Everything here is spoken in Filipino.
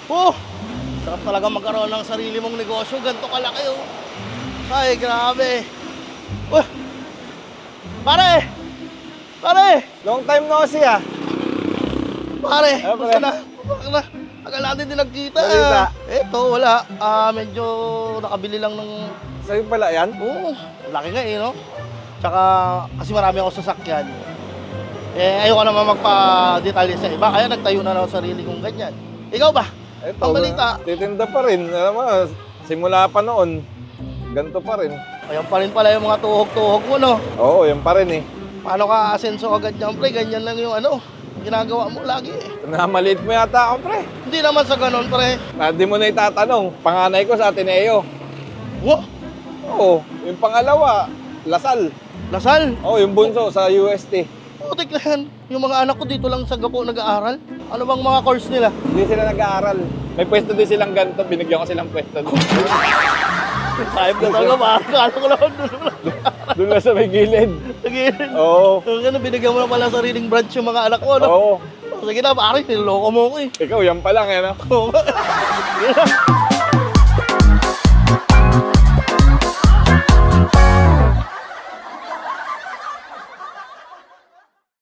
Oh, sarap talaga magkaroon ng sarili mong negosyo. Ganito kalaki, oh. Ay, grabe. Oh, pare! Pare! Long time no see ah. Pare, Ano, gusto pare? na. Na. Tagal natin din nagkita. Nagkita? Eto, wala. Medyo nakabili lang ng... Sa'yo pala yan? Oo, laki nga eh, no? Tsaka, kasi marami ako sasakyan. Ayoko naman magpa-detalye sa iba, kaya nagtayo na ako sarili kong ganyan. Ikaw ba? Ito, Ang balita. titinda pa rin. Alam mo, simula pa noon, ganito pa rin. Ayan pa rin pala yung mga tuhog-tuhog mo, no? Oo, yan pa rin eh. Paano ka asenso agad yan, pre? Ganyan lang yung ginagawa mo lagi eh. Namaliit mo yata ako, pre. Hindi naman sa ganun, pre. Hindi mo na itatanong. Panganay ko sa Ateneo. What? Oo, yung pangalawa, Lasal. Lasal? Oo, yung bunso sa UST. Putik na yan. Yung mga anak ko dito lang sa Gapo nag-aaral. Ano bang mga course nila? Hindi sila nag-aaral. May pwesto din silang ganito. Binigyan ko silang pwesto. Five na talaga ba? Kala ko lang Doon lang sa may gilid. Sige. Oo. Binigyan mo na pala sariling branch yung mga anak mo, no? Oo. Sige na, pare, niloloko mo ko eh. Ikaw, yan pa lang, eh, no? Oo. Sige na.